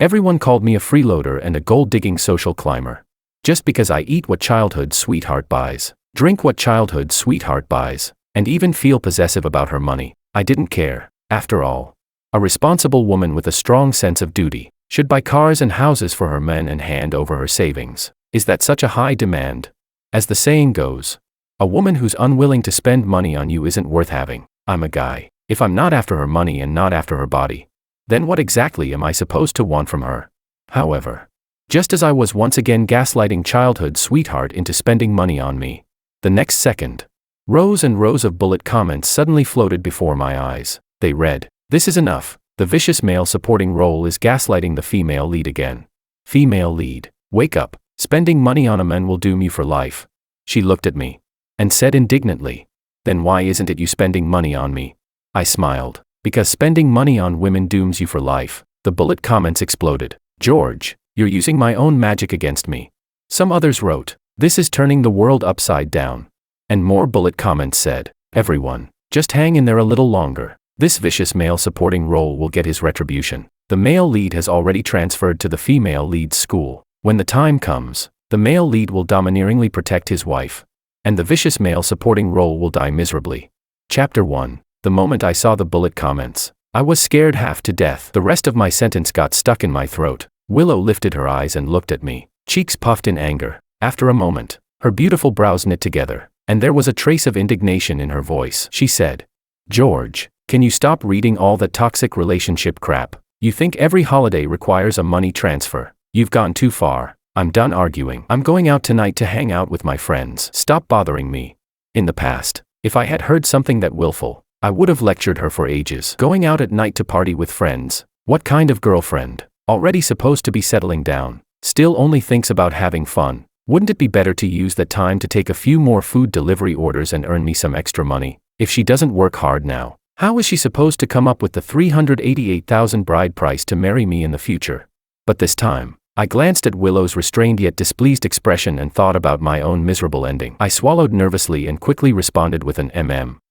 Everyone called me a freeloader and a gold-digging social climber. Just because I eat what childhood sweetheart buys, drink what childhood sweetheart buys, and even feel possessive about her money, I didn't care. After all, a responsible woman with a strong sense of duty should buy cars and houses for her men and hand over her savings. Is that such a high demand? As the saying goes, a woman who's unwilling to spend money on you isn't worth having. I'm a guy. If I'm not after her money and not after her body, then what exactly am I supposed to want from her? However, just as I was once again gaslighting childhood sweetheart into spending money on me, the next second, rows and rows of bullet comments suddenly floated before my eyes. They read, "This is enough. The vicious male supporting role is gaslighting the female lead again. Female lead, wake up. Spending money on a man will doom you for life." She looked at me and said indignantly, "Then why isn't it you spending money on me?" I smiled. "Because spending money on women dooms you for life." The bullet comments exploded. "George, you're using my own magic against me." Some others wrote, "This is turning the world upside down." And more bullet comments said, "Everyone, just hang in there a little longer. This vicious male supporting role will get his retribution. The male lead has already transferred to the female lead's school. When the time comes, the male lead will domineeringly protect his wife, and the vicious male supporting role will die miserably." Chapter 1. The moment I saw the bullet comments, I was scared half to death. The rest of my sentence got stuck in my throat. Willow lifted her eyes and looked at me, cheeks puffed in anger. After a moment, her beautiful brows knit together, and there was a trace of indignation in her voice. She said, "George, can you stop reading all that toxic relationship crap? You think every holiday requires a money transfer? You've gone too far. I'm done arguing. I'm going out tonight to hang out with my friends. Stop bothering me." In the past, if I had heard something that willful, I would have lectured her for ages. Going out at night to party with friends? What kind of girlfriend? Already supposed to be settling down, still only thinks about having fun. Wouldn't it be better to use that time to take a few more food delivery orders and earn me some extra money? If she doesn't work hard now, how is she supposed to come up with the $388,000 bride price to marry me in the future? But this time, I glanced at Willow's restrained yet displeased expression and thought about my own miserable ending. I swallowed nervously and quickly responded with an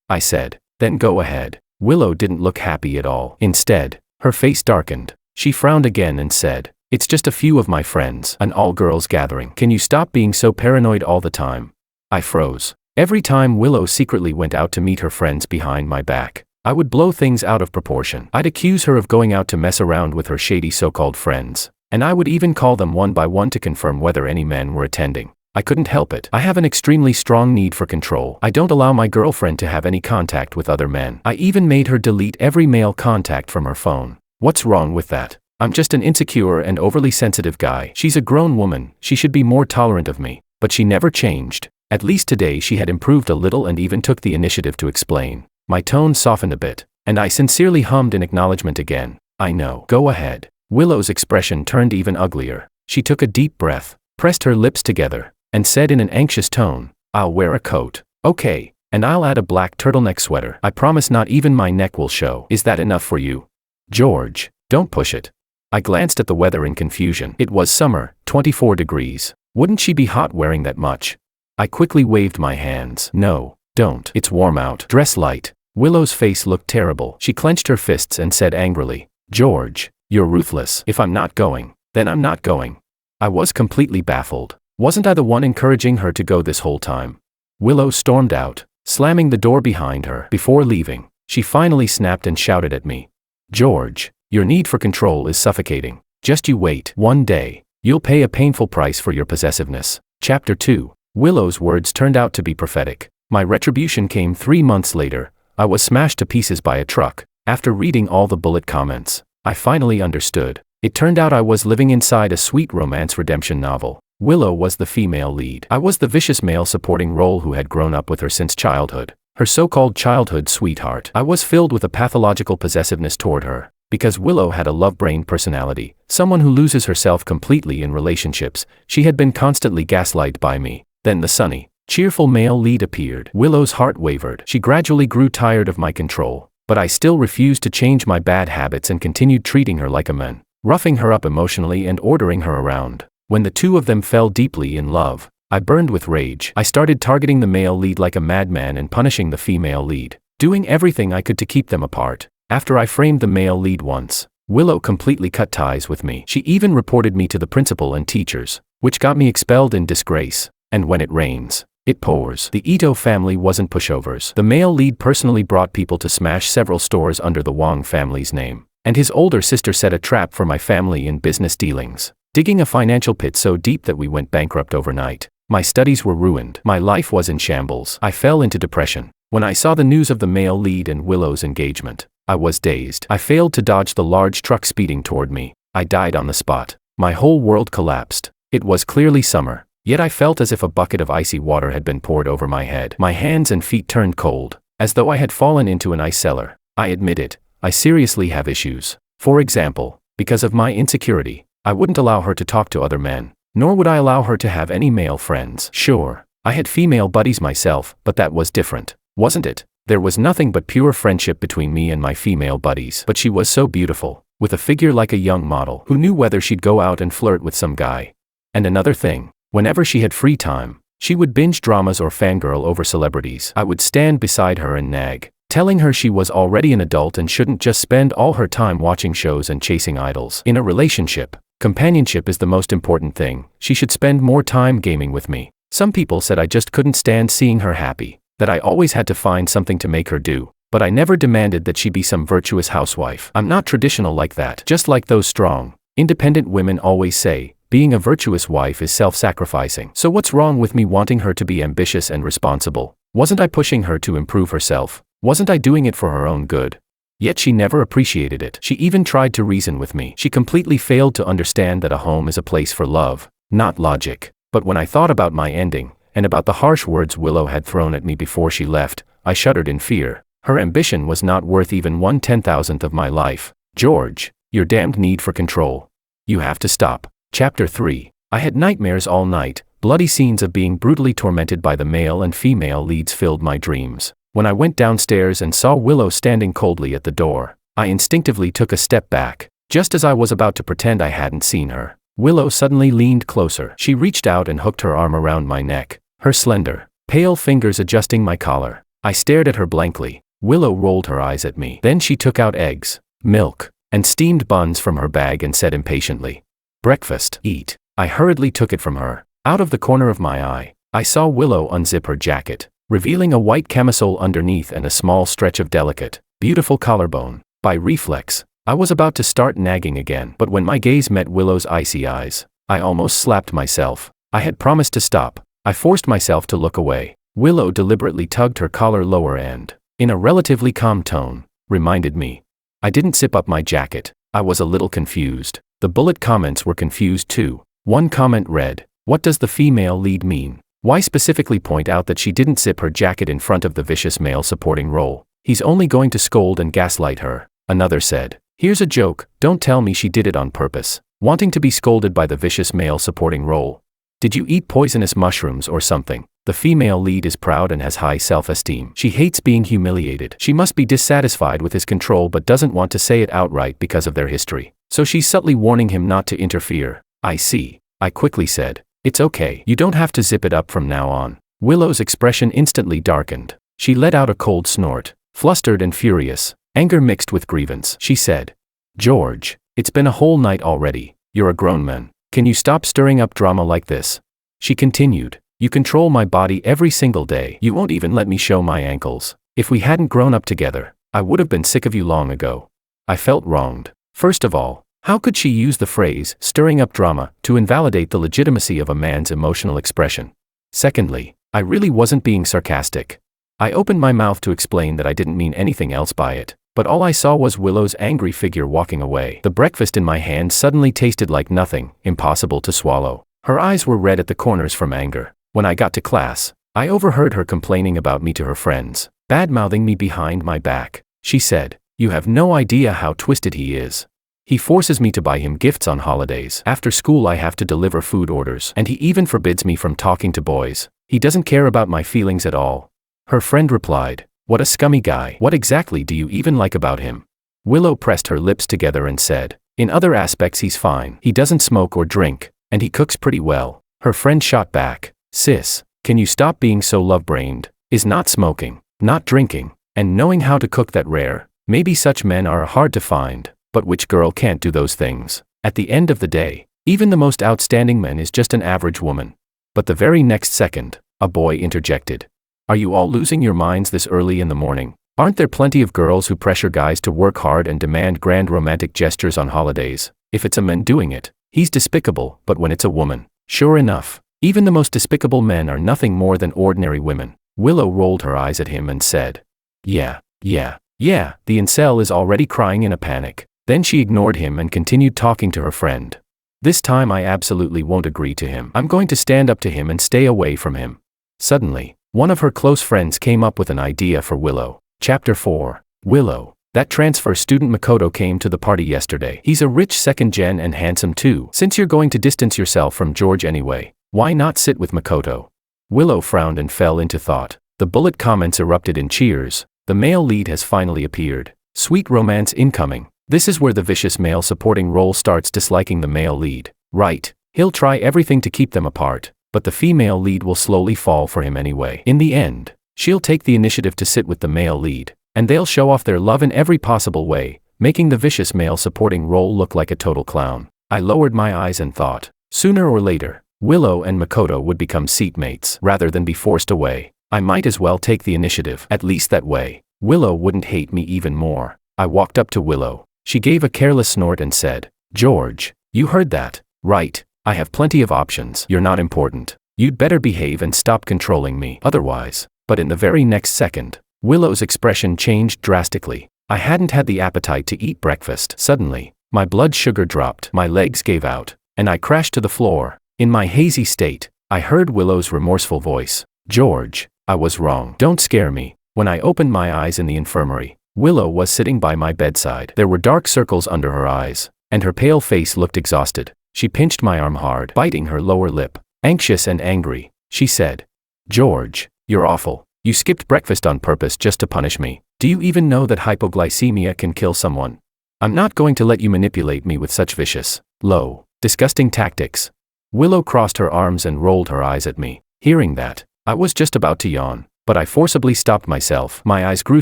I said, "Then go ahead." Willow didn't look happy at all. Instead, her face darkened. She frowned again and said, "It's just a few of my friends, an all-girls gathering. Can you stop being so paranoid all the time?" I froze. Every time Willow secretly went out to meet her friends behind my back, I would blow things out of proportion. I'd accuse her of going out to mess around with her shady so-called friends, and I would even call them one by one to confirm whether any men were attending. I couldn't help it. I have an extremely strong need for control. I don't allow my girlfriend to have any contact with other men. I even made her delete every male contact from her phone. What's wrong with that? I'm just an insecure and overly sensitive guy. She's a grown woman. She should be more tolerant of me. But she never changed. At least today she had improved a little and even took the initiative to explain. My tone softened a bit, and I sincerely hummed in acknowledgement again. "I know. Go ahead." Willow's expression turned even uglier. She took a deep breath, pressed her lips together, and said in an anxious tone, "I'll wear a coat. Okay, and I'll add a black turtleneck sweater. I promise not even my neck will show. Is that enough for you?" "George, don't push it." I glanced at the weather in confusion. It was summer, 24 degrees. Wouldn't she be hot wearing that much? I quickly waved my hands. "No, don't. It's warm out. Dress light." Willow's face looked terrible. She clenched her fists and said angrily, "George, you're ruthless. If I'm not going, then I'm not going." I was completely baffled. Wasn't I the one encouraging her to go this whole time? Willow stormed out, slamming the door behind her. Before leaving, she finally snapped and shouted at me, "George, your need for control is suffocating. Just you wait. One day, you'll pay a painful price for your possessiveness." Chapter 2. Willow's words turned out to be prophetic. My retribution came 3 months later. I was smashed to pieces by a truck. After reading all the bullet comments, I finally understood. It turned out I was living inside a sweet romance redemption novel. Willow was the female lead. I was the vicious male supporting role who had grown up with her since childhood. Her so-called childhood sweetheart. I was filled with a pathological possessiveness toward her. Because Willow had a love-brain personality, someone who loses herself completely in relationships, she had been constantly gaslighted by me. Then the sunny, cheerful male lead appeared. Willow's heart wavered. She gradually grew tired of my control, but I still refused to change my bad habits and continued treating her like a man, roughing her up emotionally and ordering her around. When the two of them fell deeply in love, I burned with rage. I started targeting the male lead like a madman and punishing the female lead, doing everything I could to keep them apart. After I framed the male lead once, Willow completely cut ties with me. She even reported me to the principal and teachers, which got me expelled in disgrace. And when it rains, it pours. The Ito family wasn't pushovers. The male lead personally brought people to smash several stores under the Wong family's name. And his older sister set a trap for my family in business dealings, digging a financial pit so deep that we went bankrupt overnight. My studies were ruined. My life was in shambles. I fell into depression. When I saw the news of the male lead and Willow's engagement, I was dazed. I failed to dodge the large truck speeding toward me. I died on the spot. My whole world collapsed. It was clearly summer, yet I felt as if a bucket of icy water had been poured over my head. My hands and feet turned cold, as though I had fallen into an ice cellar. I admit it, I seriously have issues. For example, because of my insecurity, I wouldn't allow her to talk to other men, nor would I allow her to have any male friends. Sure, I had female buddies myself, but that was different, wasn't it? There was nothing but pure friendship between me and my female buddies. But she was so beautiful, with a figure like a young model. Who knew whether she'd go out and flirt with some guy? And another thing, whenever she had free time, she would binge dramas or fangirl over celebrities. I would stand beside her and nag, telling her she was already an adult and shouldn't just spend all her time watching shows and chasing idols. In a relationship, companionship is the most important thing. She should spend more time gaming with me. Some people said I just couldn't stand seeing her happy, that I always had to find something to make her do, but I never demanded that she be some virtuous housewife. I'm not traditional like that. Just like those strong, independent women always say, being a virtuous wife is self-sacrificing. So what's wrong with me wanting her to be ambitious and responsible? Wasn't I pushing her to improve herself? Wasn't I doing it for her own good? Yet she never appreciated it. She even tried to reason with me. She completely failed to understand that a home is a place for love, not logic. But when I thought about my ending, and about the harsh words Willow had thrown at me before she left, I shuddered in fear. Her ambition was not worth even 1/10,000th of my life. George, your damned need for control. You have to stop. Chapter 3. I had nightmares all night. Bloody scenes of being brutally tormented by the male and female leads filled my dreams. When I went downstairs and saw Willow standing coldly at the door, I instinctively took a step back. Just as I was about to pretend I hadn't seen her, Willow suddenly leaned closer. She reached out and hooked her arm around my neck, her slender, pale fingers adjusting my collar. I stared at her blankly. Willow rolled her eyes at me. Then she took out eggs, milk, and steamed buns from her bag and said impatiently, "Breakfast, eat." I hurriedly took it from her. Out of the corner of my eye, I saw Willow unzip her jacket, revealing a white camisole underneath and a small stretch of delicate, beautiful collarbone. By reflex, I was about to start nagging again, but when my gaze met Willow's icy eyes, I almost slapped myself. I had promised to stop. I forced myself to look away. Willow deliberately tugged her collar lower and, in a relatively calm tone, reminded me. I didn't zip up my jacket. I was a little confused. The bullet comments were confused too. One comment read, "What does the female lead mean? Why specifically point out that she didn't zip her jacket in front of the vicious male supporting role? He's only going to scold and gaslight her." Another said, "Here's a joke, don't tell me she did it on purpose, wanting to be scolded by the vicious male supporting role. Did you eat poisonous mushrooms or something? The female lead is proud and has high self-esteem. She hates being humiliated. She must be dissatisfied with his control but doesn't want to say it outright because of their history. So she's subtly warning him not to interfere." "I see," I quickly said. "It's okay. You don't have to zip it up from now on." Willow's expression instantly darkened. She let out a cold snort, flustered and furious, anger mixed with grievance. She said, "George, it's been a whole night already. You're a grown man. Can you stop stirring up drama like this?" She continued, "You control my body every single day. You won't even let me show my ankles. If we hadn't grown up together, I would have been sick of you long ago." I felt wronged. First of all, how could she use the phrase, stirring up drama, to invalidate the legitimacy of a man's emotional expression? Secondly, I really wasn't being sarcastic. I opened my mouth to explain that I didn't mean anything else by it, but all I saw was Willow's angry figure walking away. The breakfast in my hand suddenly tasted like nothing, impossible to swallow. Her eyes were red at the corners from anger. When I got to class, I overheard her complaining about me to her friends, bad-mouthing me behind my back. She said, "You have no idea how twisted he is. He forces me to buy him gifts on holidays. After school I have to deliver food orders, and he even forbids me from talking to boys. He doesn't care about my feelings at all." Her friend replied, "What a scummy guy. What exactly do you even like about him?" Willow pressed her lips together and said, "In other aspects he's fine. He doesn't smoke or drink, and he cooks pretty well." Her friend shot back, "Sis, can you stop being so love-brained? Is not smoking, not drinking, and knowing how to cook that rare? Maybe such men are hard to find." But which girl can't do those things? At the end of the day, even the most outstanding man is just an average woman. But the very next second, a boy interjected. Are you all losing your minds this early in the morning? Aren't there plenty of girls who pressure guys to work hard and demand grand romantic gestures on holidays? If it's a man doing it, he's despicable, but when it's a woman, sure enough, even the most despicable men are nothing more than ordinary women. Willow rolled her eyes at him and said, Yeah, the incel is already crying in a panic. Then she ignored him and continued talking to her friend. This time I absolutely won't agree to him. I'm going to stand up to him and stay away from him. Suddenly, one of her close friends came up with an idea for Willow. Chapter 4. Willow. That transfer student Makoto came to the party yesterday. He's a rich second gen and handsome too. Since you're going to distance yourself from George anyway, why not sit with Makoto? Willow frowned and fell into thought. The bullet comments erupted in cheers. The male lead has finally appeared. Sweet romance incoming. This is where the vicious male supporting role starts disliking the male lead. Right, he'll try everything to keep them apart, but the female lead will slowly fall for him anyway. In the end, she'll take the initiative to sit with the male lead, and they'll show off their love in every possible way, making the vicious male supporting role look like a total clown. I lowered my eyes and thought, sooner or later, Willow and Makoto would become seatmates rather than be forced away. I might as well take the initiative, at least that way. Willow wouldn't hate me even more. I walked up to Willow. She gave a careless snort and said, George, you heard that, right? I have plenty of options. You're not important. You'd better behave and stop controlling me otherwise. But in the very next second, Willow's expression changed drastically. I hadn't had the appetite to eat breakfast. Suddenly, my blood sugar dropped, my legs gave out, and I crashed to the floor. In my hazy state, I heard Willow's remorseful voice. George, I was wrong. Don't scare me. When I opened my eyes in the infirmary, Willow was sitting by my bedside. There were dark circles under her eyes, and her pale face looked exhausted. She pinched my arm hard, biting her lower lip. Anxious and angry, she said, George, you're awful. You skipped breakfast on purpose just to punish me. Do you even know that hypoglycemia can kill someone? I'm not going to let you manipulate me with such vicious, low, disgusting tactics. Willow crossed her arms and rolled her eyes at me. Hearing that, I was just about to yawn, but I forcibly stopped myself. My eyes grew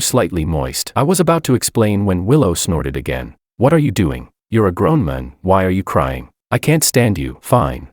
slightly moist. I was about to explain when Willow snorted again. What are you doing? You're a grown man. Why are you crying? I can't stand you. Fine.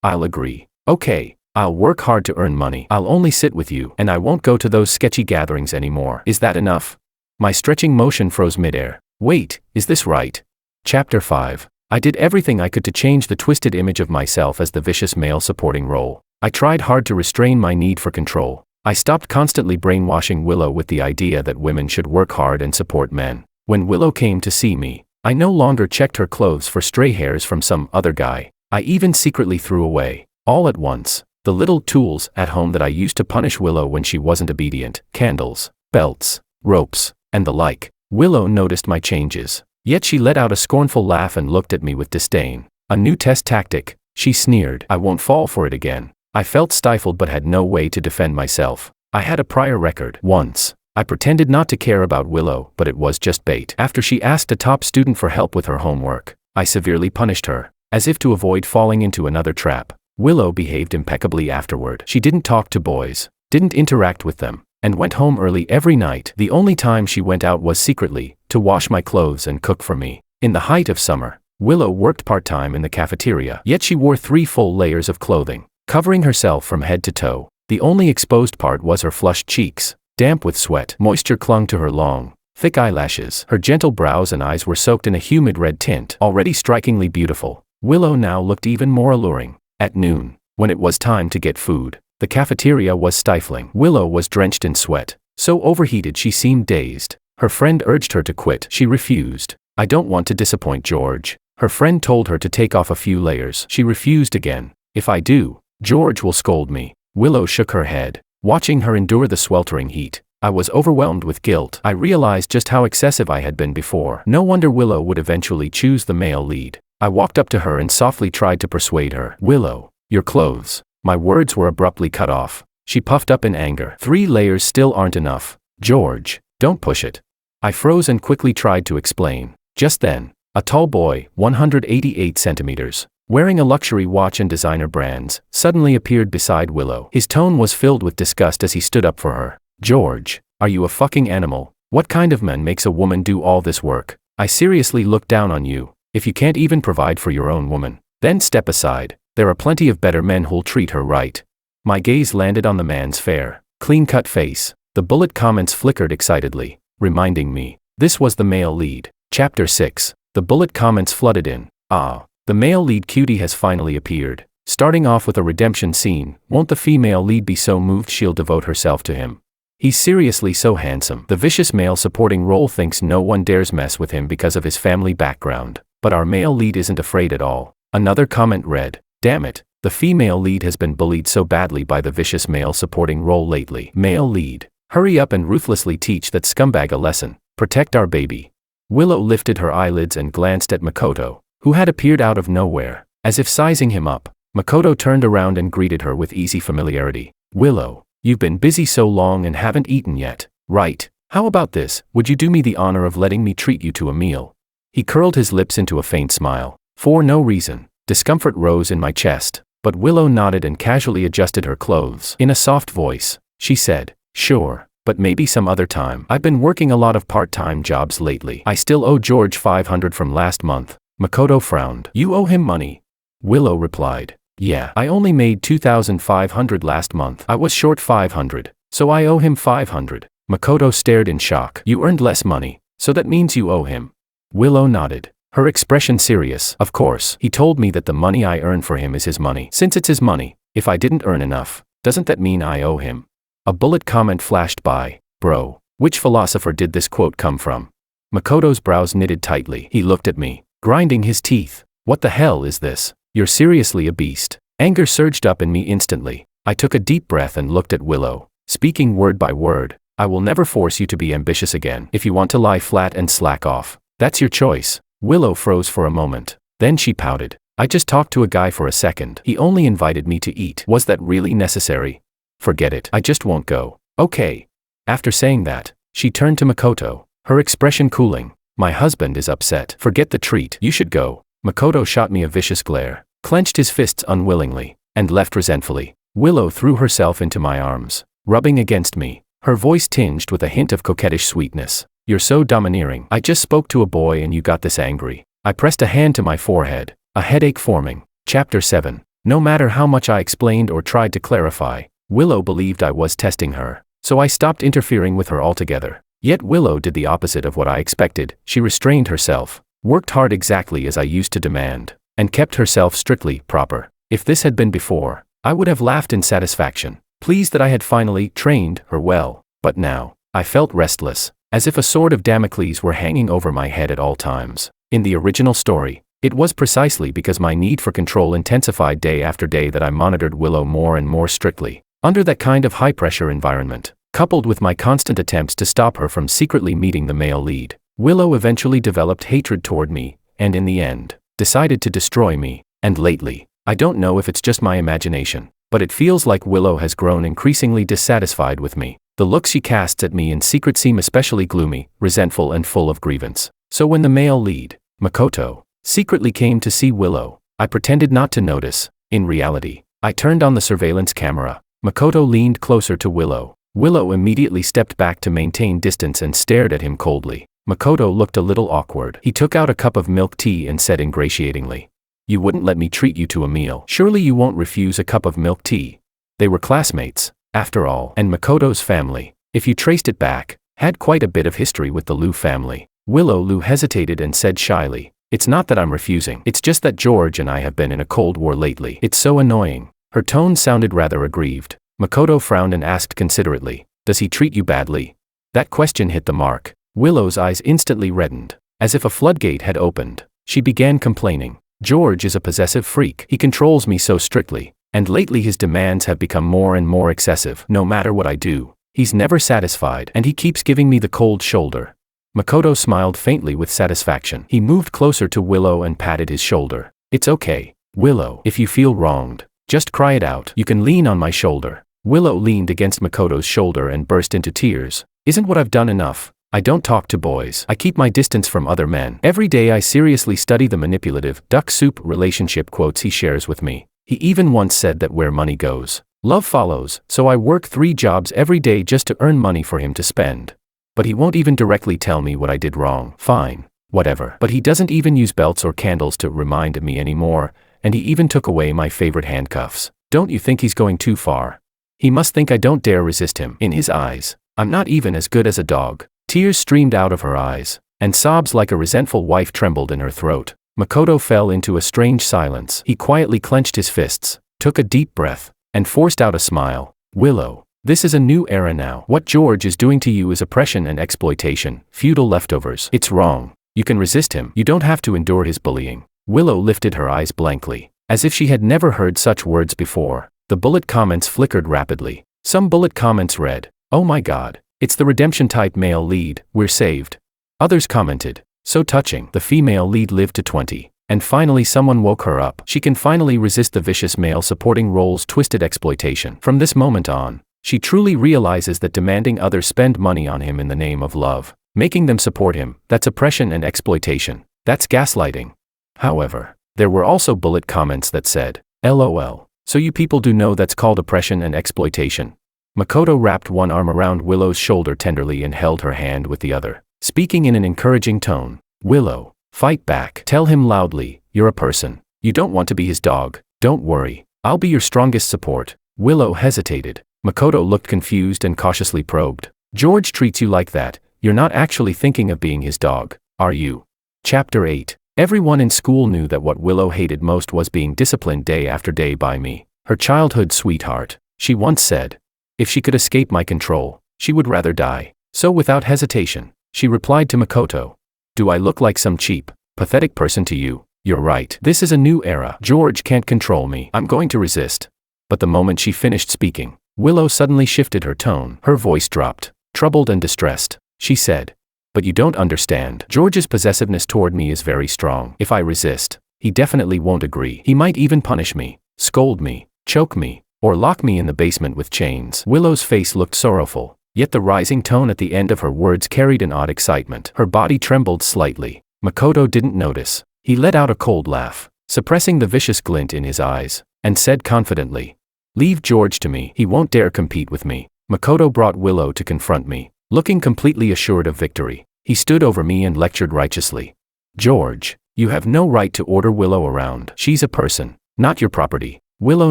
I'll agree. Okay, I'll work hard to earn money. I'll only sit with you, and I won't go to those sketchy gatherings anymore. Is that enough? My stretching motion froze midair. Wait, is this right? Chapter 5. I did everything I could to change the twisted image of myself as the vicious male supporting role. I tried hard to restrain my need for control. I stopped constantly brainwashing Willow with the idea that women should work hard and support men. When Willow came to see me, I no longer checked her clothes for stray hairs from some other guy. I even secretly threw away, all at once, the little tools at home that I used to punish Willow when she wasn't obedient. Candles, belts, ropes, and the like. Willow noticed my changes, yet she let out a scornful laugh and looked at me with disdain. A new test tactic, she sneered. I won't fall for it again. I felt stifled but had no way to defend myself. I had a prior record. Once, I pretended not to care about Willow, but it was just bait. After she asked a top student for help with her homework, I severely punished her, as if to avoid falling into another trap. Willow behaved impeccably afterward. She didn't talk to boys, didn't interact with them, and went home early every night. The only time she went out was secretly, to wash my clothes and cook for me. In the height of summer, Willow worked part-time in the cafeteria, yet she wore 3 full layers of clothing, covering herself from head to toe. The only exposed part was her flushed cheeks, damp with sweat. Moisture clung to her long, thick eyelashes. Her gentle brows and eyes were soaked in a humid red tint. Already strikingly beautiful, Willow now looked even more alluring. At noon, when it was time to get food, the cafeteria was stifling. Willow was drenched in sweat, so overheated she seemed dazed. Her friend urged her to quit. She refused. I don't want to disappoint George. Her friend told her to take off a few layers. She refused again. If I do, George will scold me. Willow shook her head. Watching her endure the sweltering heat, I was overwhelmed with guilt. I realized just how excessive I had been before. No wonder Willow would eventually choose the male lead. I walked up to her and softly tried to persuade her. Willow, your clothes. My words were abruptly cut off. She puffed up in anger. 3 layers still aren't enough. George, don't push it. I froze and quickly tried to explain. Just then, a tall boy, 188 centimeters, wearing a luxury watch and designer brands, suddenly appeared beside Willow. His tone was filled with disgust as he stood up for her. George, are you a fucking animal? What kind of man makes a woman do all this work? I seriously look down on you. If you can't even provide for your own woman, then step aside. There are plenty of better men who'll treat her right. My gaze landed on the man's fair, clean-cut face. The bullet comments flickered excitedly, reminding me. This was the male lead. Chapter 6. The bullet comments flooded in. Ah, the male lead cutie has finally appeared. Starting off with a redemption scene, won't the female lead be so moved she'll devote herself to him? He's seriously so handsome. The vicious male supporting role thinks no one dares mess with him because of his family background, but our male lead isn't afraid at all. Another comment read, damn it, the female lead has been bullied so badly by the vicious male supporting role lately. Male lead, hurry up and ruthlessly teach that scumbag a lesson. Protect our baby. Willow lifted her eyelids and glanced at Makoto, who had appeared out of nowhere, as if sizing him up. Makoto turned around and greeted her with easy familiarity. Willow, you've been busy so long and haven't eaten yet, right? How about this, would you do me the honor of letting me treat you to a meal? He curled his lips into a faint smile. For no reason, discomfort rose in my chest, but Willow nodded and casually adjusted her clothes. In a soft voice, she said, sure, but maybe some other time. I've been working a lot of part-time jobs lately. I still owe George $500 from last month. Makoto frowned. You owe him money? Willow replied. Yeah, I only made $2,500 last month. I was short $500, so I owe him $500. Makoto stared in shock. You earned less money, so that means you owe him. Willow nodded, her expression serious. Of course, he told me that the money I earn for him is his money. Since it's his money, if I didn't earn enough, doesn't that mean I owe him? A bullet comment flashed by. Bro, which philosopher did this quote come from? Makoto's brows knitted tightly. He looked at me, grinding his teeth. What the hell is this? You're seriously a beast. Anger surged up in me instantly. I took a deep breath and looked at Willow, speaking word by word. I will never force you to be ambitious again. If you want to lie flat and slack off, that's your choice. Willow froze for a moment. Then she pouted. I just talked to a guy for a second. He only invited me to eat. Was that really necessary? Forget it. I just won't go. Okay. After saying that, she turned to Makoto, her expression cooling. My husband is upset. Forget the treat. You should go. Makoto shot me a vicious glare, clenched his fists unwillingly, and left resentfully. Willow threw herself into my arms, rubbing against me, her voice tinged with a hint of coquettish sweetness. You're so domineering. I just spoke to a boy and you got this angry. I pressed a hand to my forehead, a headache forming. Chapter 7. No matter how much I explained or tried to clarify, Willow believed I was testing her, so I stopped interfering with her altogether. Yet Willow did the opposite of what I expected. She restrained herself, worked hard exactly as I used to demand, and kept herself strictly proper. If this had been before, I would have laughed in satisfaction, pleased that I had finally trained her well. But now, I felt restless, as if a sword of Damocles were hanging over my head at all times. In the original story, it was precisely because my need for control intensified day after day that I monitored Willow more and more strictly. Under that kind of high-pressure environment, coupled with my constant attempts to stop her from secretly meeting the male lead, Willow eventually developed hatred toward me, and in the end, decided to destroy me. And lately, I don't know if it's just my imagination, but it feels like Willow has grown increasingly dissatisfied with me. The looks she casts at me in secret seem especially gloomy, resentful and full of grievance. So when the male lead, Makoto, secretly came to see Willow, I pretended not to notice. In reality, I turned on the surveillance camera. Makoto leaned closer to Willow. Willow immediately stepped back to maintain distance and stared at him coldly. Makoto looked a little awkward. He took out a cup of milk tea and said ingratiatingly, "You wouldn't let me treat you to a meal. Surely you won't refuse a cup of milk tea." They were classmates, after all, and Makoto's family, if you traced it back, had quite a bit of history with the Liu family. Willow hesitated and said shyly, "It's not that I'm refusing, it's just that George and I have been in a cold war lately. It's so annoying." Her tone sounded rather aggrieved. Makoto frowned and asked considerately, "Does he treat you badly?" That question hit the mark. Willow's eyes instantly reddened, as if a floodgate had opened. She began complaining. "George is a possessive freak. He controls me so strictly, and lately his demands have become more and more excessive. No matter what I do, he's never satisfied, and he keeps giving me the cold shoulder." Makoto smiled faintly with satisfaction. He moved closer to Willow and patted his shoulder. "It's okay, Willow. If you feel wronged, just cry it out. You can lean on my shoulder." Willow leaned against Makoto's shoulder and burst into tears. "Isn't what I've done enough? I don't talk to boys. I keep my distance from other men. Every day I seriously study the manipulative, duck soup relationship quotes he shares with me. He even once said that where money goes, love follows, so I work 3 jobs every day just to earn money for him to spend. But he won't even directly tell me what I did wrong." "Fine, whatever. But he doesn't even use belts or candles to remind me anymore, and he even took away my favorite handcuffs. Don't you think he's going too far? He must think I don't dare resist him. In his eyes, I'm not even as good as a dog. Tears streamed out of her eyes, and sobs like a resentful wife trembled in her throat. Makoto fell into a strange silence. He quietly clenched his fists, took a deep breath, and forced out a smile. Willow, this is a new era now. What George is doing to you is oppression and exploitation, feudal leftovers. It's wrong. You can resist him. You don't have to endure his bullying. Willow lifted her eyes blankly, as if she had never heard such words before. The bullet comments flickered rapidly. Some bullet comments read, "Oh my God, it's the redemption-type male lead, we're saved." Others commented, "So touching, the female lead lived to 20. And finally someone woke her up. She can finally resist the vicious male supporting role's twisted exploitation. From this moment on, she truly realizes that demanding others spend money on him in the name of love, making them support him, that's oppression and exploitation. That's gaslighting." However, there were also bullet comments that said, "LOL. So you people do know that's called oppression and exploitation." Makoto wrapped one arm around Willow's shoulder tenderly and held her hand with the other, speaking in an encouraging tone. "Willow, fight back. Tell him loudly, you're a person. You don't want to be his dog. Don't worry. I'll be your strongest support." Willow hesitated. Makoto looked confused and cautiously probed. "George treats you like that. You're not actually thinking of being his dog, are you?" Chapter 8. Everyone in school knew that what Willow hated most was being disciplined day after day by me, her childhood sweetheart. She once said, if she could escape my control, she would rather die. So without hesitation, she replied to Makoto, "Do I look like some cheap, pathetic person to you? You're right. This is a new era. George can't control me. I'm going to resist." But the moment she finished speaking, Willow suddenly shifted her tone. Her voice dropped, troubled and distressed. She said, "But you don't understand. George's possessiveness toward me is very strong. If I resist, he definitely won't agree. He might even punish me, scold me, choke me, or lock me in the basement with chains." Willow's face looked sorrowful, yet the rising tone at the end of her words carried an odd excitement. Her body trembled slightly. Makoto didn't notice. He let out a cold laugh, suppressing the vicious glint in his eyes, and said confidently, "Leave George to me. He won't dare compete with me." Makoto brought Willow to confront me. Looking completely assured of victory, he stood over me and lectured righteously. "George, you have no right to order Willow around. She's a person, not your property." Willow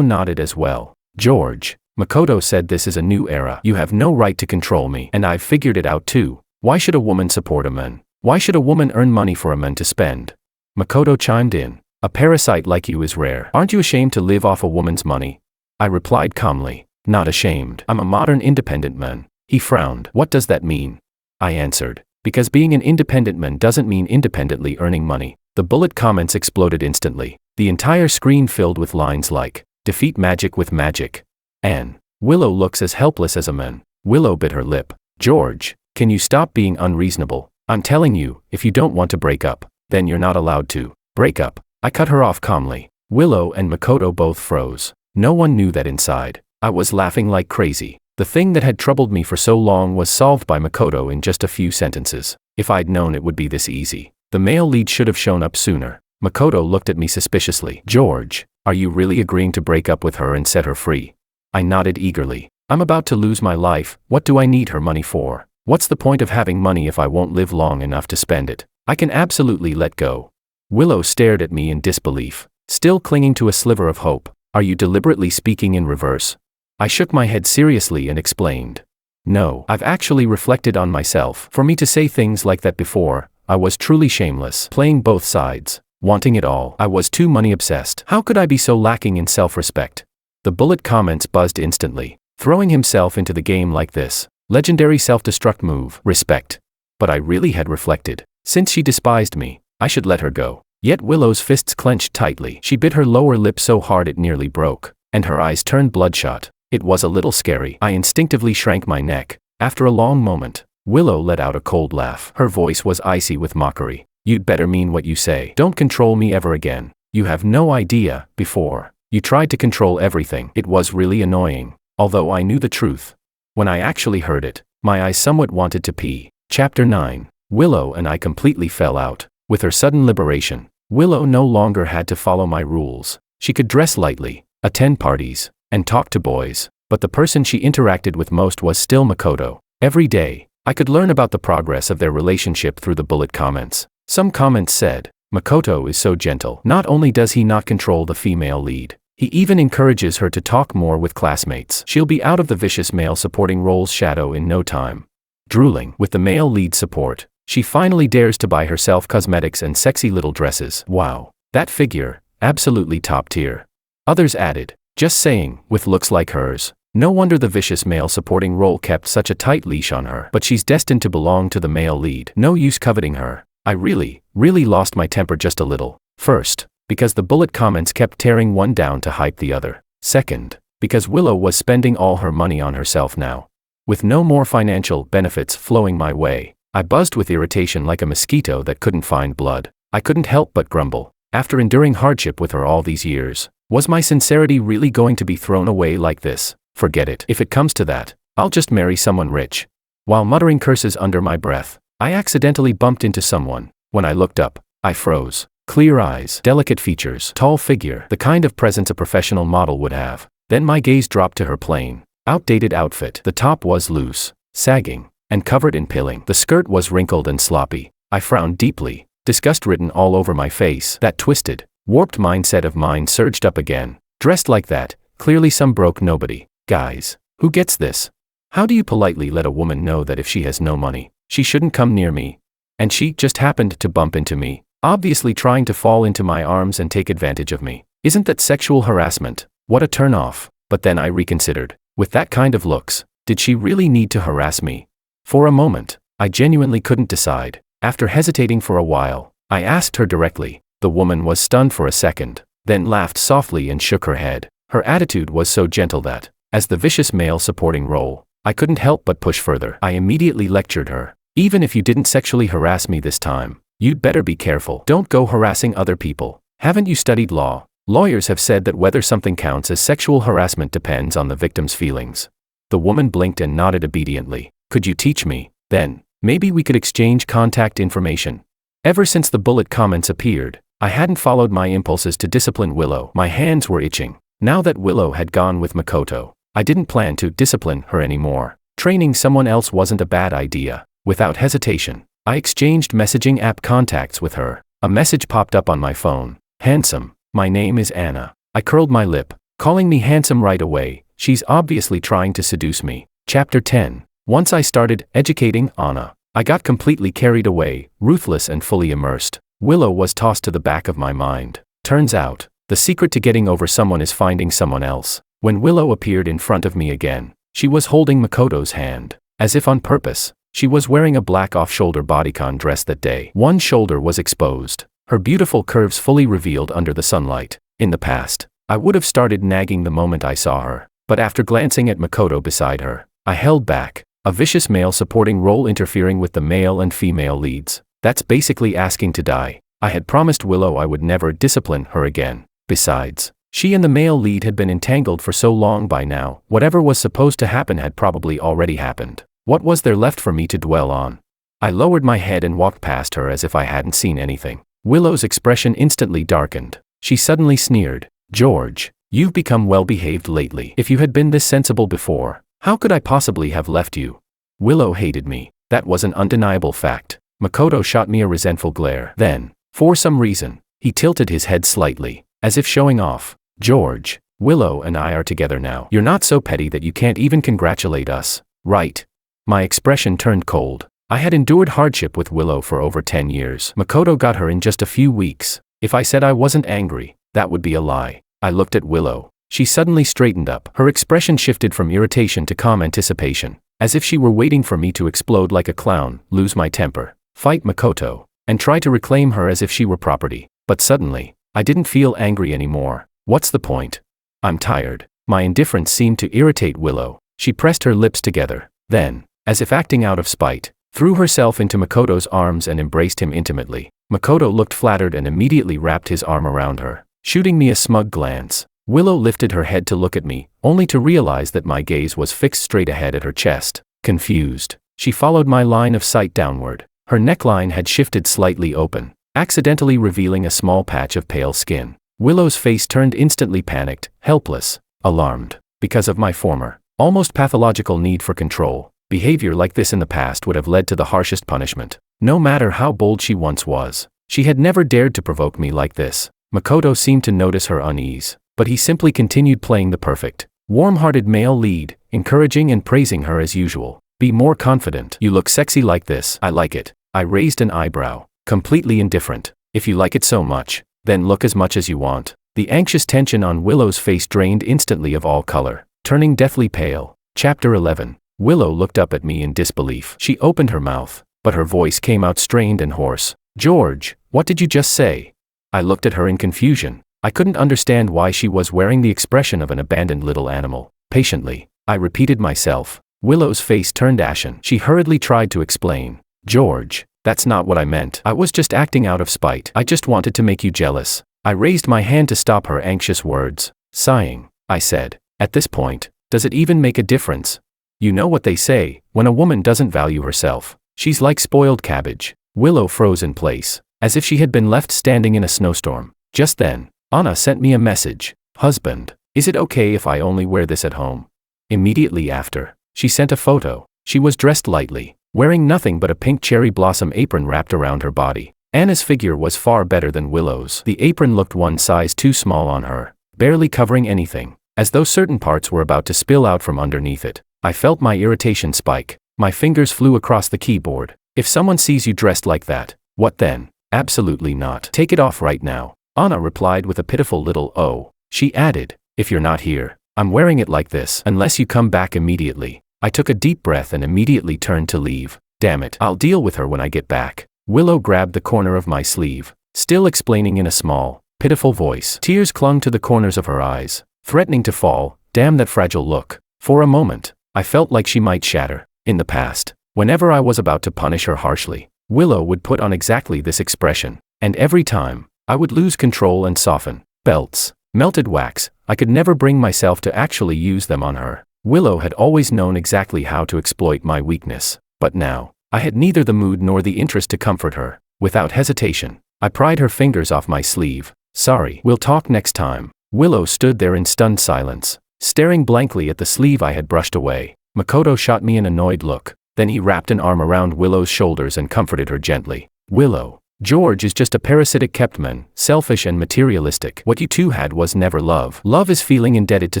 nodded as well. "George," Makoto said, "this is a new era. You have no right to control me. And I've figured it out too. Why should a woman support a man? Why should a woman earn money for a man to spend?" Makoto chimed in. "A parasite like you is rare. Aren't you ashamed to live off a woman's money?" I replied calmly, "Not ashamed. I'm a modern independent man." He frowned. "What does that mean?" I answered, "Because being an independent man doesn't mean independently earning money." The bullet comments exploded instantly. The entire screen filled with lines like, "Defeat magic with magic," and "Willow looks as helpless as a man." Willow bit her lip. "George, can you stop being unreasonable? I'm telling you, if you don't want to break up, then you're not allowed to break up." I cut her off calmly. Willow and Makoto both froze. No one knew that inside, I was laughing like crazy. The thing that had troubled me for so long was solved by Makoto in just a few sentences. If I'd known it would be this easy, the male lead should have shown up sooner. Makoto looked at me suspiciously. "George, are you really agreeing to break up with her and set her free?" I nodded eagerly. "I'm about to lose my life. What do I need her money for? What's the point of having money if I won't live long enough to spend it? I can absolutely let go." Willow stared at me in disbelief, still clinging to a sliver of hope. "Are you deliberately speaking in reverse?" I shook my head seriously and explained, "No, I've actually reflected on myself. For me to say things like that before, I was truly shameless, playing both sides, wanting it all. I was too money obsessed. How could I be so lacking in self-respect?" The bullet comments buzzed instantly. "Throwing himself into the game like this. Legendary self-destruct move. Respect." But I really had reflected. Since she despised me, I should let her go. Yet Willow's fists clenched tightly. She bit her lower lip so hard it nearly broke, and her eyes turned bloodshot. It was a little scary. I instinctively shrank my neck. After a long moment, Willow let out a cold laugh. Her voice was icy with mockery. "You'd better mean what you say. Don't control me ever again. You have no idea. Before, you tried to control everything. It was really annoying, although I knew the truth. When I actually heard it, my eyes somewhat wanted to pee." Chapter 9. Willow and I completely fell out. With her sudden liberation, Willow no longer had to follow my rules. She could dress lightly, attend parties, and talk to boys, but the person she interacted with most was still Makoto. Every day, I could learn about the progress of their relationship through the bullet comments. Some comments said, Makoto is so gentle. Not only does he not control the female lead, he even encourages her to talk more with classmates. She'll be out of the vicious male supporting role's shadow in no time. Drooling. With the male lead support, she finally dares to buy herself cosmetics and sexy little dresses. Wow. That figure, absolutely top tier. Others added, just saying, with looks like hers, no wonder the vicious male supporting role kept such a tight leash on her. But she's destined to belong to the male lead. No use coveting her. I really lost my temper just a little. First, because the bullet comments kept tearing one down to hype the other. Second, because Willow was spending all her money on herself now. With no more financial benefits flowing my way, I buzzed with irritation like a mosquito that couldn't find blood. I couldn't help but grumble. After enduring hardship with her all these years, was my sincerity really going to be thrown away like this? Forget it. If it comes to that, I'll just marry someone rich. While muttering curses under my breath, I accidentally bumped into someone. When I looked up, I froze. Clear eyes, delicate features, tall figure, the kind of presence a professional model would have. Then my gaze dropped to her plain, outdated outfit. The top was loose, sagging, and covered in pilling. The skirt was wrinkled and sloppy. I frowned deeply, disgust written all over my face. That twisted, warped mindset of mine surged up again. Dressed like that, clearly some broke nobody. Guys, who gets this? How do you politely let a woman know that if she has no money, she shouldn't come near me? And she just happened to bump into me, obviously trying to fall into my arms and take advantage of me. Isn't that sexual harassment? What a turn-off. But then I reconsidered. With that kind of looks, did she really need to harass me? For a moment, I genuinely couldn't decide. After hesitating for a while, I asked her directly. The woman was stunned for a second, then laughed softly and shook her head. Her attitude was so gentle that, as the vicious male supporting role, I couldn't help but push further. I immediately lectured her. Even if you didn't sexually harass me this time, you'd better be careful. Don't go harassing other people. Haven't you studied law? Lawyers have said that whether something counts as sexual harassment depends on the victim's feelings. The woman blinked and nodded obediently. Could you teach me? Then, maybe we could exchange contact information. Ever since the bullet comments appeared, I hadn't followed my impulses to discipline Willow. My hands were itching. Now that Willow had gone with Makoto, I didn't plan to discipline her anymore. Training someone else wasn't a bad idea. Without hesitation, I exchanged messaging app contacts with her. A message popped up on my phone. Handsome, my name is Anna. I curled my lip. Calling me handsome right away, she's obviously trying to seduce me. Chapter 10. Once I started educating Anna, I got completely carried away, ruthless and fully immersed. Willow was tossed to the back of my mind. Turns out, the secret to getting over someone is finding someone else. When Willow appeared in front of me again, she was holding Makoto's hand. As if on purpose, she was wearing a black off-shoulder bodycon dress that day. One shoulder was exposed, her beautiful curves fully revealed under the sunlight. In the past, I would have started nagging the moment I saw her, but after glancing at Makoto beside her, I held back. A vicious male supporting role interfering with the male and female leads. That's basically asking to die. I had promised Willow I would never discipline her again. Besides, she and the male lead had been entangled for so long by now, whatever was supposed to happen had probably already happened. What was there left for me to dwell on? I lowered my head and walked past her as if I hadn't seen anything. Willow's expression instantly darkened. She suddenly sneered. George, you've become well-behaved lately. If you had been this sensible before, how could I possibly have left you? Willow hated me. That was an undeniable fact. Makoto shot me a resentful glare. Then, for some reason, he tilted his head slightly, as if showing off. George, Willow and I are together now. You're not so petty that you can't even congratulate us, right? My expression turned cold. I had endured hardship with Willow for over 10 years. Makoto got her in just a few weeks. If I said I wasn't angry, that would be a lie. I looked at Willow. She suddenly straightened up. Her expression shifted from irritation to calm anticipation, as if she were waiting for me to explode like a clown, lose my temper, fight Makoto, and try to reclaim her as if she were property. But suddenly, I didn't feel angry anymore. What's the point? I'm tired. My indifference seemed to irritate Willow. She pressed her lips together. Then, as if acting out of spite, threw herself into Makoto's arms and embraced him intimately. Makoto looked flattered and immediately wrapped his arm around her, shooting me a smug glance. Willow lifted her head to look at me, only to realize that my gaze was fixed straight ahead at her chest. Confused, she followed my line of sight downward. Her neckline had shifted slightly open, accidentally revealing a small patch of pale skin. Willow's face turned instantly panicked, helpless, alarmed, because of my former, almost pathological need for control. Behavior like this in the past would have led to the harshest punishment. No matter how bold she once was, she had never dared to provoke me like this. Makoto seemed to notice her unease, but he simply continued playing the perfect, warm-hearted male lead, encouraging and praising her as usual. Be more confident. You look sexy like this. I like it. I raised an eyebrow, completely indifferent. If you like it so much, then look as much as you want. The anxious tension on Willow's face drained instantly of all color, turning deathly pale. Chapter 11. Willow looked up at me in disbelief. She opened her mouth, but her voice came out strained and hoarse. George, what did you just say? I looked at her in confusion. I couldn't understand why she was wearing the expression of an abandoned little animal. Patiently, I repeated myself. Willow's face turned ashen. She hurriedly tried to explain. George, that's not what I meant. I was just acting out of spite. I just wanted to make you jealous. I raised my hand to stop her anxious words. Sighing, I said, at this point, does it even make a difference? You know what they say, when a woman doesn't value herself, she's like spoiled cabbage. Willow froze in place, as if she had been left standing in a snowstorm. Just then, Anna sent me a message. Husband, is it okay if I only wear this at home? Immediately after, she sent a photo. She was dressed lightly, wearing nothing but a pink cherry blossom apron wrapped around her body. Anna's figure was far better than Willow's. The apron looked one size too small on her, barely covering anything, as though certain parts were about to spill out from underneath it. I felt my irritation spike. My fingers flew across the keyboard. If someone sees you dressed like that, what then? Absolutely not. Take it off right now. Anna replied with a pitiful little oh. She added, if you're not here, I'm wearing it like this unless you come back immediately. I took a deep breath and immediately turned to leave. Damn it, I'll deal with her when I get back. Willow grabbed the corner of my sleeve, still explaining in a small, pitiful voice. Tears clung to the corners of her eyes, threatening to fall. Damn that fragile look. For a moment, I felt like she might shatter. In the past, whenever I was about to punish her harshly, Willow would put on exactly this expression, and every time, I would lose control and soften. Belts, melted wax, I could never bring myself to actually use them on her. Willow had always known exactly how to exploit my weakness, but now, I had neither the mood nor the interest to comfort her. Without hesitation, I pried her fingers off my sleeve. Sorry, we'll talk next time. Willow stood there in stunned silence, staring blankly at the sleeve I had brushed away. Makoto shot me an annoyed look, then he wrapped an arm around Willow's shoulders and comforted her gently. Willow, George is just a parasitic kleptman, selfish and materialistic. What you two had was never love. Love is feeling indebted to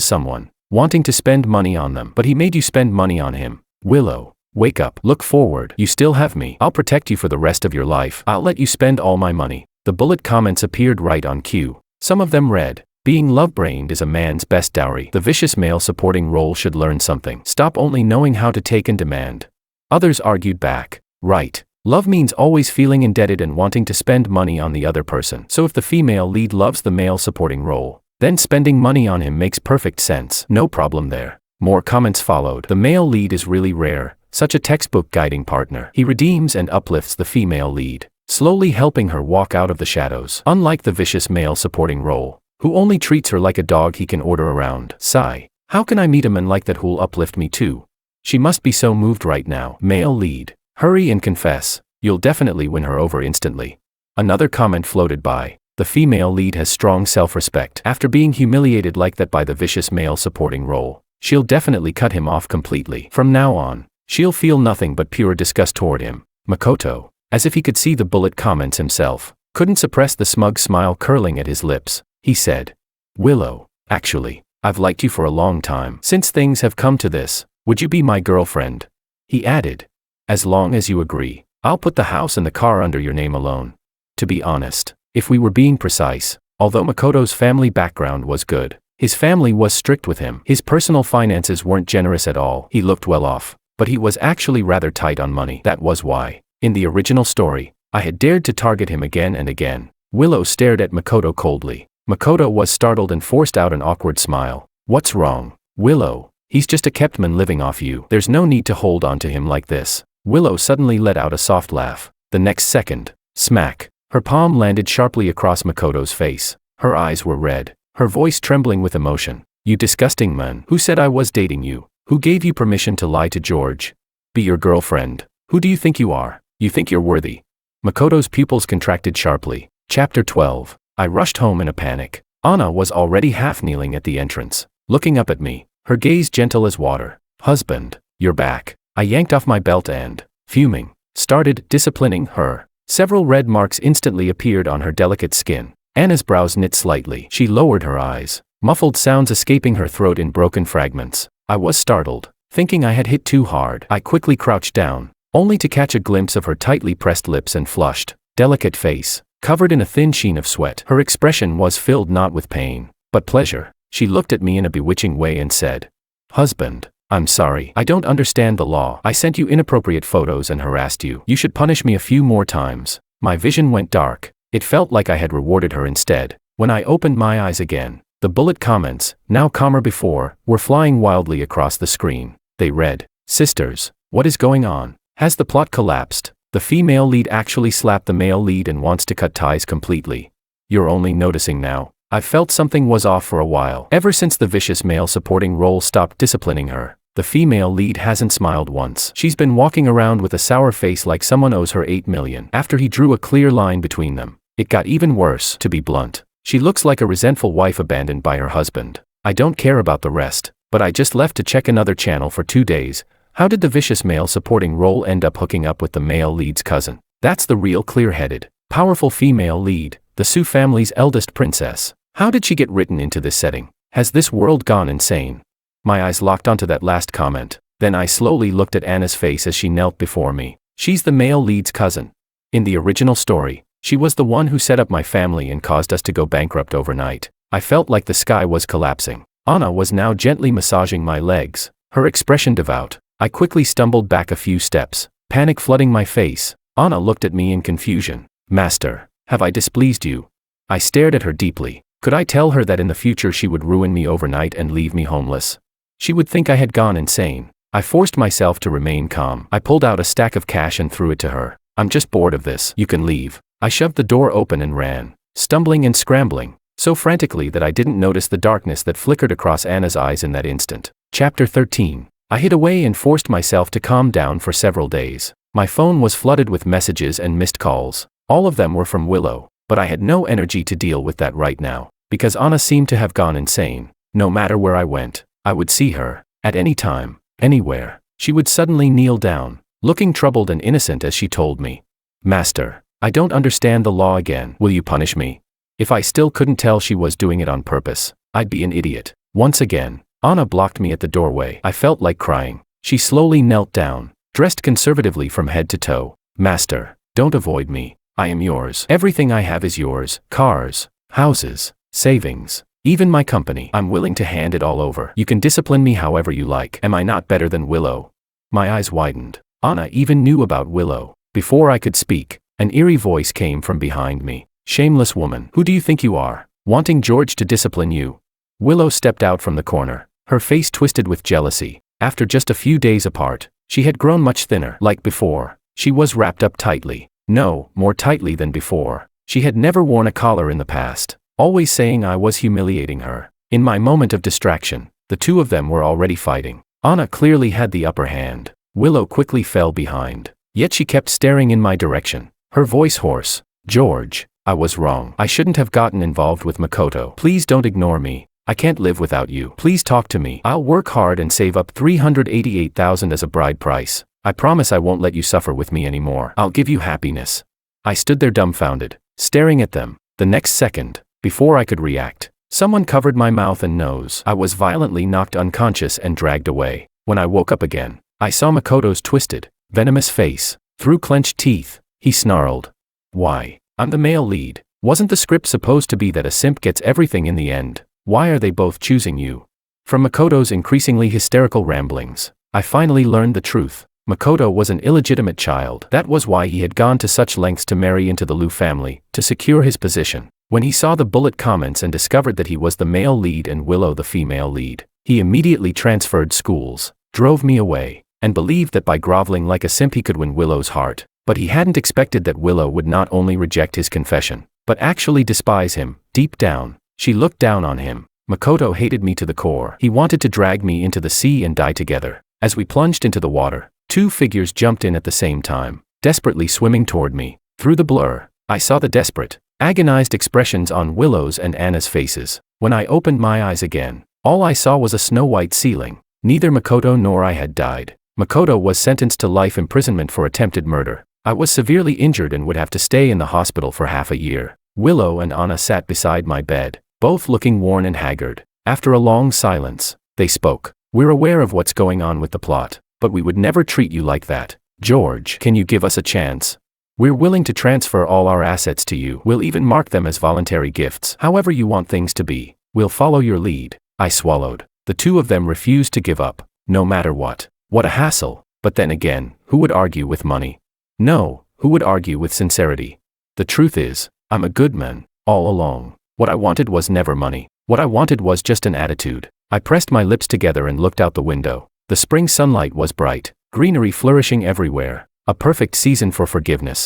someone, wanting to spend money on them. But he made you spend money on him. Willow, wake up, look forward. You still have me. I'll protect you for the rest of your life. I'll let you spend all my money. The bullet comments appeared right on cue. Some of them read, being love-brained is a man's best dowry. The vicious male supporting role should learn something. Stop only knowing how to take and demand. Others argued back, right. Love means always feeling indebted and wanting to spend money on the other person. So if the female lead loves the male supporting role, then spending money on him makes perfect sense. No problem there. More comments followed. The male lead is really rare, such a textbook guiding partner. He redeems and uplifts the female lead, slowly helping her walk out of the shadows. Unlike the vicious male supporting role, who only treats her like a dog he can order around. Sigh. How can I meet a man like that who'll uplift me too? She must be so moved right now. Male lead. Hurry and confess. You'll definitely win her over instantly. Another comment floated by. The female lead has strong self-respect. After being humiliated like that by the vicious male supporting role, she'll definitely cut him off completely. From now on, she'll feel nothing but pure disgust toward him. Makoto, as if he could see the bullet comments himself, couldn't suppress the smug smile curling at his lips. He said, Willow, actually, I've liked you for a long time. Since things have come to this, would you be my girlfriend? He added, as long as you agree, I'll put the house and the car under your name alone. To be honest, if we were being precise, although Makoto's family background was good, his family was strict with him. His personal finances weren't generous at all. He looked well off, but he was actually rather tight on money. That was why, in the original story, I had dared to target him again and again. Willow stared at Makoto coldly. Makoto was startled and forced out an awkward smile. What's wrong, Willow? He's just a kleptman living off you. There's no need to hold on to him like this. Willow suddenly let out a soft laugh. The next second, smack, her palm landed sharply across Makoto's face. Her eyes were red, her voice trembling with emotion. You disgusting man. Who said I was dating you? Who gave you permission to lie to George? Be your girlfriend. Who do you think you are? You think you're worthy? Makoto's pupils contracted sharply. Chapter 12. I rushed home in a panic. Anna was already half kneeling at the entrance, looking up at me, her gaze gentle as water. Husband, you're back. I yanked off my belt and, fuming, started disciplining her. Several red marks instantly appeared on her delicate skin. Anna's brows knit slightly. She lowered her eyes, muffled sounds escaping her throat in broken fragments. I was startled, thinking I had hit too hard. I quickly crouched down, only to catch a glimpse of her tightly pressed lips and flushed, delicate face, covered in a thin sheen of sweat. Her expression was filled not with pain, but pleasure. She looked at me in a bewitching way and said, "Husband, I'm sorry. I don't understand the law. I sent you inappropriate photos and harassed you. You should punish me a few more times." My vision went dark. It felt like I had rewarded her instead. When I opened my eyes again, the bullet comments, now calmer before, were flying wildly across the screen. They read, "Sisters, what is going on? Has the plot collapsed? The female lead actually slapped the male lead and wants to cut ties completely. You're only noticing now. I felt something was off for a while. Ever since the vicious male supporting role stopped disciplining her, the female lead hasn't smiled once. She's been walking around with a sour face like someone owes her 8 million. After he drew a clear line between them, it got even worse. To be blunt, she looks like a resentful wife abandoned by her husband. I don't care about the rest, but I just left to check another channel for 2 days. How did the vicious male supporting role end up hooking up with the male lead's cousin? That's the real clear-headed, powerful female lead, the Sioux family's eldest princess. How did she get written into this setting? Has this world gone insane? My eyes locked onto that last comment. Then I slowly looked at Anna's face as she knelt before me. She's the male lead's cousin. In the original story, she was the one who set up my family and caused us to go bankrupt overnight. I felt like the sky was collapsing. Anna was now gently massaging my legs, her expression devout. I quickly stumbled back a few steps, panic flooding my face. Anna looked at me in confusion. "Master, have I displeased you?" I stared at her deeply. Could I tell her that in the future she would ruin me overnight and leave me homeless? She would think I had gone insane. I forced myself to remain calm. I pulled out a stack of cash and threw it to her. "I'm just bored of this. You can leave." I shoved the door open and ran, stumbling and scrambling, so frantically that I didn't notice the darkness that flickered across Anna's eyes in that instant. Chapter 13. I hid away and forced myself to calm down for several days. My phone was flooded with messages and missed calls. All of them were from Willow, but I had no energy to deal with that right now, because Anna seemed to have gone insane. No matter where I went, I would see her, at any time, anywhere. She would suddenly kneel down, looking troubled and innocent as she told me, "Master, I don't understand the law again. Will you punish me?" If I still couldn't tell she was doing it on purpose, I'd be an idiot. Once again, Anna blocked me at the doorway. I felt like crying. She slowly knelt down, dressed conservatively from head to toe. "Master, don't avoid me. I am yours. Everything I have is yours. Cars, houses, savings, even my company. I'm willing to hand it all over. You can discipline me however you like. Am I not better than Willow?" My eyes widened. Anna even knew about Willow. Before I could speak, an eerie voice came from behind me. "Shameless woman, who do you think you are, wanting George to discipline you?" Willow stepped out from the corner, her face twisted with jealousy. After just a few days apart, she had grown much thinner. Like before, she was wrapped up tightly. No, more tightly than before. She had never worn a collar in the past, always saying I was humiliating her. In my moment of distraction, the two of them were already fighting. Anna clearly had the upper hand. Willow quickly fell behind, yet she kept staring in my direction, her voice hoarse. "George, I was wrong. I shouldn't have gotten involved with Makoto. Please don't ignore me. I can't live without you. Please talk to me. I'll work hard and save up $388,000 as a bride price. I promise I won't let you suffer with me anymore. I'll give you happiness." I stood there dumbfounded, staring at them. The next second, before I could react, someone covered my mouth and nose. I was violently knocked unconscious and dragged away. When I woke up again, I saw Makoto's twisted, venomous face. Through clenched teeth, he snarled, "Why? I'm the male lead. Wasn't the script supposed to be that a simp gets everything in the end? Why are they both choosing you?" From Makoto's increasingly hysterical ramblings, I finally learned the truth. Makoto was an illegitimate child. That was why he had gone to such lengths to marry into the Liu family, to secure his position. When he saw the bullet comments and discovered that he was the male lead and Willow the female lead, he immediately transferred schools, drove me away, and believed that by groveling like a simp he could win Willow's heart. But he hadn't expected that Willow would not only reject his confession, but actually despise him. Deep down, she looked down on him. Makoto hated me to the core. He wanted to drag me into the sea and die together. As we plunged into the water, two figures jumped in at the same time, desperately swimming toward me. Through the blur, I saw the desperate, agonized expressions on Willow's and Anna's faces. When I opened my eyes again, all I saw was a snow-white ceiling. Neither Makoto nor I had died. Makoto was sentenced to life imprisonment for attempted murder. I was severely injured and would have to stay in the hospital for half a year. Willow and Anna sat beside my bed, both looking worn and haggard. After a long silence, they spoke. We're aware of what's going on with the plot, but we would never treat you like that. George, can you give us a chance? We're willing to transfer all our assets to you. We'll even mark them as voluntary gifts. However you want things to be, we'll follow your lead. I swallowed. The two of them refused to give up, no matter what. What a hassle. But then again, who would argue with money? No, who would argue with sincerity? The truth is, I'm a good man, all along. What I wanted was never money. What I wanted was just an attitude. I pressed my lips together and looked out the window. The spring sunlight was bright, greenery flourishing everywhere. A perfect season for forgiveness.